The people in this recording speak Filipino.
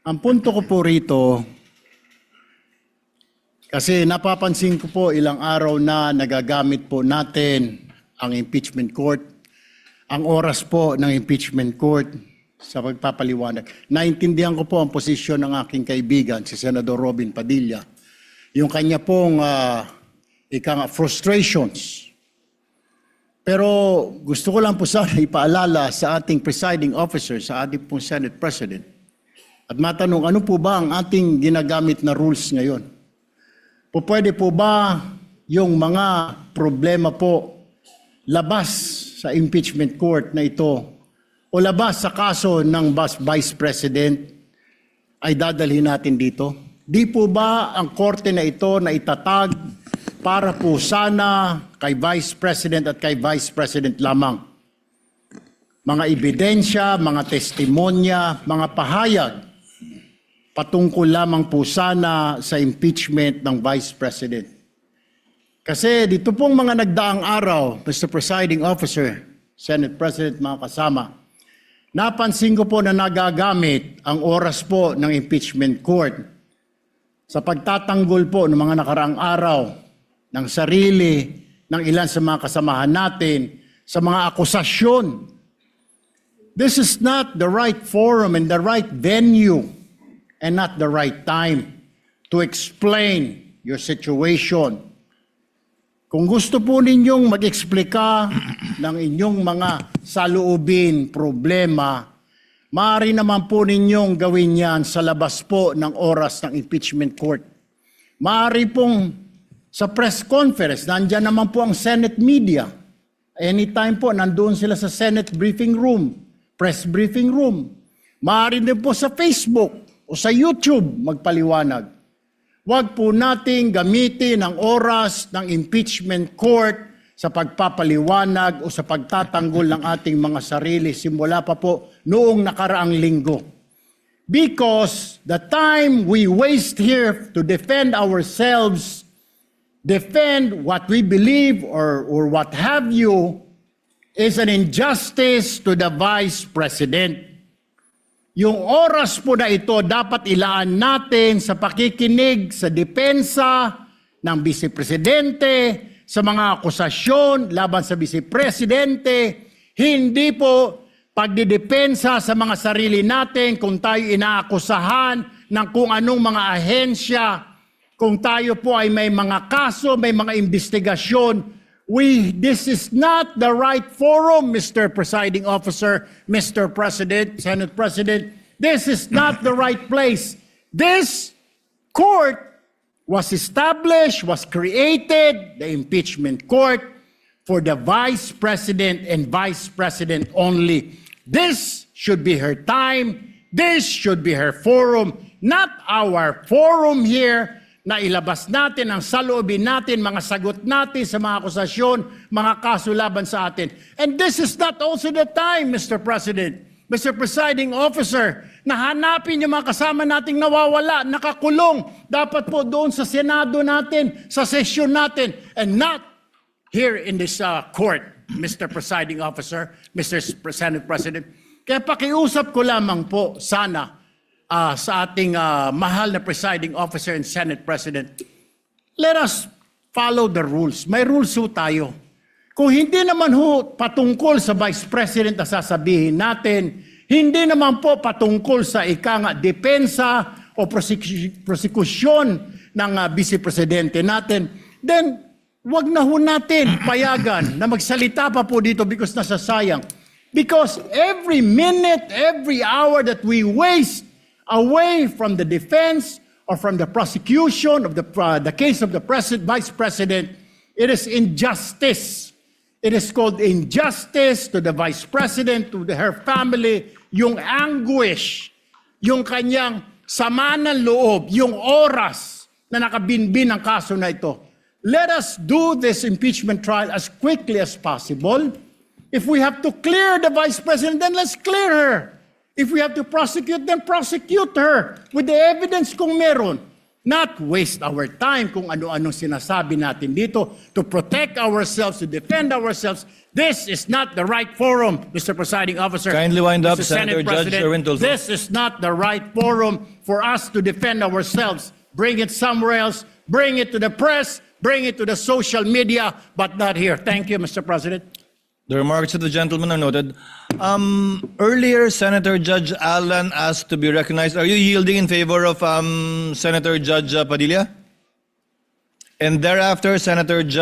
Ang punto ko po rito, kasi napapansin ko po ilang araw na nagagamit po natin ang impeachment court, ang oras po ng impeachment court sa pagpapaliwanag. Naintindihan ko po ang posisyon ng aking kaibigan, si Senador Robin Padilla, yung kanya pong frustrations. Pero gusto ko lang po sana ipaalala sa ating presiding officer, sa ating pong Senate President, at matanong, ano po ba ang ating ginagamit na rules ngayon? Pwede po ba yung mga problema po labas sa impeachment court na ito o labas sa kaso ng Vice President ay dadalhin natin dito? Di po ba ang korte na ito na itatag para po sana kay Vice President at kay Vice President lamang? Mga ebidensya, mga testimonya, mga pahayag patungkol lamang po sana sa impeachment ng Vice President. Kasi dito pong mga nagdaang araw, Mr. Presiding Officer, Senate President, mga kasama, napansin ko po na nagagamit ang oras po ng impeachment court sa pagtatanggol po ng mga nakaraang araw ng sarili ng ilan sa mga kasamahan natin sa mga akusasyon. This is not the right forum and the right venue and not the right time to explain your situation. Kung gusto po ninyong mag-eksplika ng inyong mga saloobin, problema, maaari naman po ninyong gawin yan sa labas po ng oras ng impeachment court. Maaari pong sa press conference, nandyan naman po ang Senate media. Anytime po, nandoon sila sa Senate briefing room, press briefing room. Maaari din po sa Facebook o sa YouTube magpaliwanag. Huwag po nating gamitin ang oras ng impeachment court sa pagpapaliwanag o sa pagtatanggol ng ating mga sarili simula pa po noong nakaraang linggo. Because the time we waste here to defend ourselves, defend what we believe or what have you, is an injustice to the Vice President. Yung oras po na ito dapat ilaan natin sa pakikinig sa depensa ng Vice Presidente, sa mga akusasyon laban sa Vice Presidente, hindi po pagdidepensa sa mga sarili natin kung tayo inaakusahan ng kung anong mga ahensya, kung tayo po ay may mga kaso, may mga investigasyon. This is not the right forum, Mr. Presiding Officer, Mr. President, Senate President. This is not the right place. This court was established, was created, the impeachment court, for the Vice President and Vice President only. This should be her time. This should be her forum, not our forum here, na ilabas natin ang saloobin natin, mga sagot natin sa mga akusasyon, mga kaso laban sa atin. And this is not also the time, Mr. President, Mr. Presiding Officer, na hanapin yung mga kasama nating nawawala, nakakulong, dapat po doon sa Senado natin, sa sesyon natin, and not here in this court, Mr. Presiding Officer, Mr. Senate President. Kaya pakiusap ko lamang po sana, sa ating mahal na presiding officer and Senate President, let us follow the rules. May rules ho tayo. Kung hindi naman ho patungkol sa Vice President na sasabihin natin, hindi naman po patungkol sa depensa o prosekusyon ng Vice Presidente natin, then wag na ho natin payagan na magsalita pa po dito because nasasayang. Because every minute, every hour that we waste away from the defense or from the prosecution of the case of the Vice President, it is injustice. It is called injustice to the Vice President, to her family, yung anguish, yung kanyang sama ng loob, yung oras na nakabinbin ang kaso na ito. Let us do this impeachment trial as quickly as possible. If we have to clear the Vice President, then let's clear her. If we have to prosecute, then prosecute her with the evidence kung meron. not waste our time kung ano-ano sinasabi natin dito to protect ourselves, to defend ourselves. This is not the right forum, Mr. Presiding Officer. Kindly wind up, Mr. Senate Senator Judge President. Erwin Tulfo. This is not the right forum for us to defend ourselves. Bring it somewhere else. Bring it to the press. Bring it to the social media, but not here. Thank you, Mr. President. The remarks of the gentleman are noted. Earlier, Senator Judge Allen asked to be recognized. Are you yielding in favor of Senator Judge Padilla? And thereafter, Senator Judge